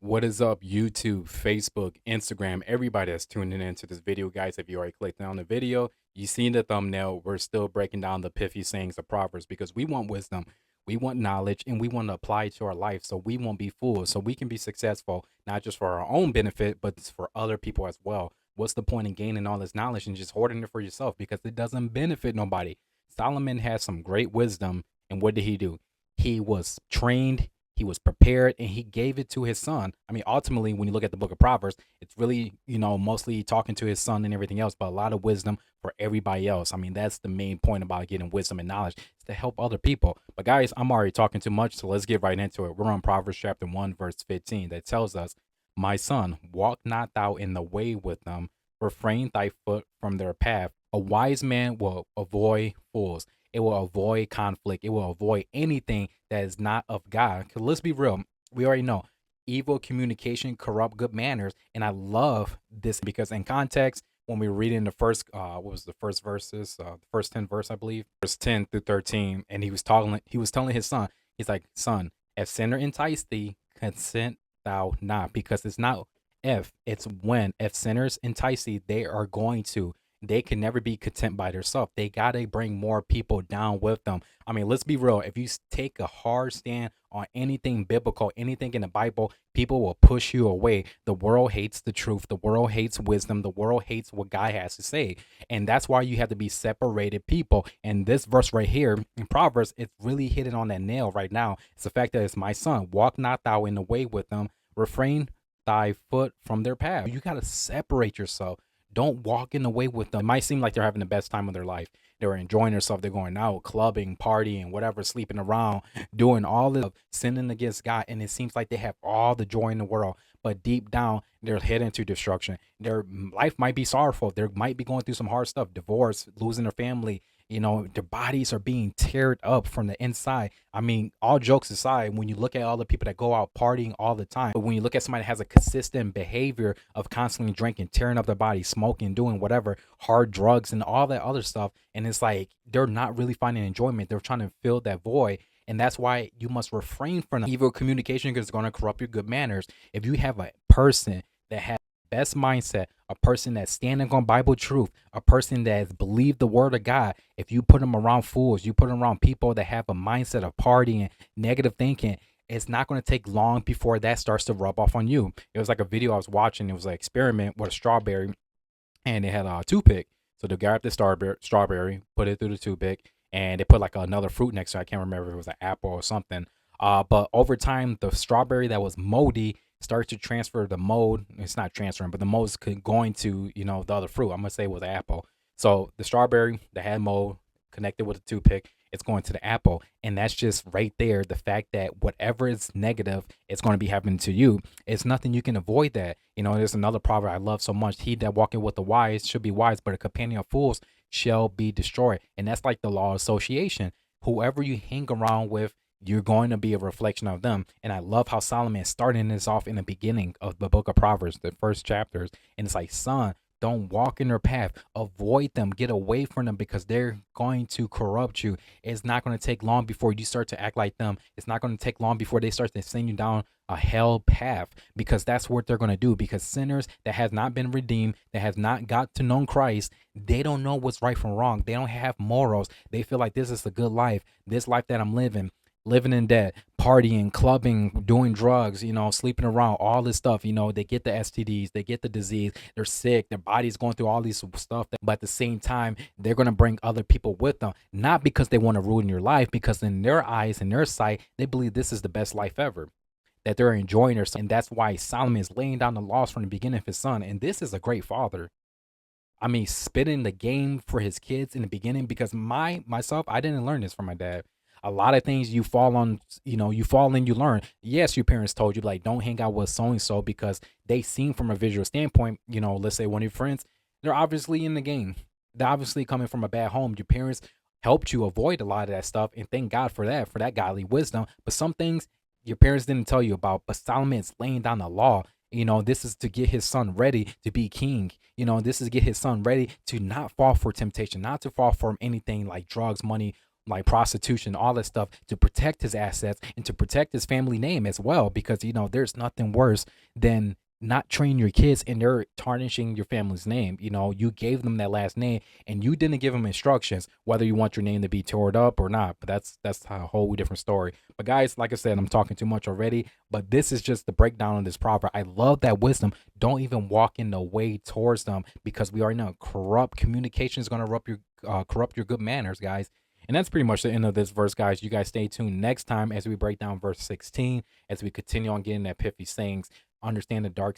What is up, YouTube, Facebook, Instagram, everybody that's tuning into this video, guys? If you already clicked on the video, you seen the thumbnail. We're still breaking down the pithy sayings of Proverbs because we want wisdom, we want knowledge, and we want to apply it to our life so we won't be fools, so we can be successful, not just for our own benefit, but for other people as well. What's the point in gaining all this knowledge and just hoarding it for yourself because it doesn't benefit nobody? Solomon has some great wisdom, and what did he do? He was trained, he was prepared, and he gave it to his son. I mean, ultimately, when you look at the book of Proverbs, it's really, mostly talking to his son and everything else, but a lot of wisdom for everybody else. I mean, that's the main point about getting wisdom and knowledge, is to help other people. But guys, I'm already talking too much, so let's get right into it. We're on Proverbs chapter 1, verse 15, that tells us, "My son, walk not thou in the way with them, refrain thy foot from their path. A wise man will avoid fools." It will avoid conflict. It will avoid anything that is not of God. Because let's be real, we already know evil communication corrupt good manners. And I love this because in context, when we read in the first, what was the first verses, the first 10 verse, I believe, verse 10 through 13, and he was telling his son, he's like, "Son, if sinner entice thee, consent thou not," because it's not if, it's when. If sinners entice thee, they can never be content by themselves. They got to bring more people down with them. I mean, let's be real. If you take a hard stand on anything biblical, anything in the Bible, people will push you away. The world hates the truth. The world hates wisdom. The world hates what God has to say. And that's why you have to be separated people. And this verse right here in Proverbs, it's really hitting on that nail right now. It's the fact that it's, "My son, walk not thou in the way with them, refrain thy foot from their path." You got to separate yourself. Don't walk in the way with them. It might seem like they're having the best time of their life. They're enjoying themselves. They're going out, clubbing, partying, whatever, sleeping around, doing all this, sinning against God. And it seems like they have all the joy in the world. But deep down, they're heading to destruction. Their life might be sorrowful. They might be going through some hard stuff, divorce, losing their family. Their bodies are being teared up from the inside. I mean, all jokes aside, when you look at all the people that go out partying all the time, but when you look at somebody that has a consistent behavior of constantly drinking, tearing up their body, smoking, doing whatever, hard drugs and all that other stuff, and it's like they're not really finding enjoyment. They're trying to fill that void. And that's why you must refrain from evil communication because it's going to corrupt your good manners. If you have a person that has best mindset, a person that's standing on Bible truth, a person that has believed the word of God, if you put them around fools, you put them around people that have a mindset of partying, negative thinking, it's not going to take long before that starts to rub off on you. It was like a video I was watching. It was an experiment with a strawberry, and they had a toothpick. So they grabbed the strawberry, put it through the toothpick, and they put like another fruit next to it. I can't remember if it was an apple or something. But over time, the strawberry that was moldy started to transfer the mold. It's not transferring, but the mold is going to, the other fruit. I'm gonna say it was apple. So the strawberry that had mold connected with the toothpick, it's going to the apple. And that's just right there. The fact that whatever is negative, it's going to be happening to you. It's nothing you can avoid that. There's another proverb I love so much. "He that walketh with the wise should be wise, but a companion of fools shall be destroyed." And that's like the law of association. Whoever you hang around with, you're going to be a reflection of them. And I love how Solomon is starting this off in the beginning of the book of Proverbs, the first chapters. And it's like, son, don't walk in their path. Avoid them. Get away from them because they're going to corrupt you. It's not going to take long before you start to act like them. It's not going to take long before they start to send you down a hell path, because that's what they're going to do. Because sinners that have not been redeemed, that have not got to know Christ, they don't know what's right from wrong. They don't have morals. They feel like this is a good life. This life that I'm living in debt, partying, clubbing, doing drugs, sleeping around, all this stuff. They get the STDs, they get the disease, they're sick, their body's going through all these stuff. But at the same time, they're going to bring other people with them, not because they want to ruin your life, because in their eyes, in their sight, they believe this is the best life ever, that they're enjoying themselves. And that's why Solomon is laying down the laws from the beginning of his son. And this is a great father. I mean, spitting the game for his kids in the beginning, because myself, I didn't learn this from my dad. A lot of things you fall on, you fall and you learn. Yes, your parents told you, like, don't hang out with so and so because they seem from a visual standpoint, let's say one of your friends, they're obviously in the game. They're obviously coming from a bad home. Your parents helped you avoid a lot of that stuff, and thank God for that godly wisdom. But some things your parents didn't tell you about, but Solomon is laying down the law. This is to get his son ready to be king. This is to get his son ready to not fall for temptation, not to fall for anything like drugs, money, like prostitution, all that stuff, to protect his assets and to protect his family name as well. Because, there's nothing worse than not training your kids and they're tarnishing your family's name. You gave them that last name and you didn't give them instructions whether you want your name to be torn up or not. But that's a whole different story. But guys, like I said, I'm talking too much already. But this is just the breakdown of this proverb. I love that wisdom. Don't even walk in the way towards them, because we already know corrupt communication is going to corrupt your good manners, guys. And that's pretty much the end of this verse, guys. You guys stay tuned next time as we break down verse 16, as we continue on getting that pithy sayings, understand the dark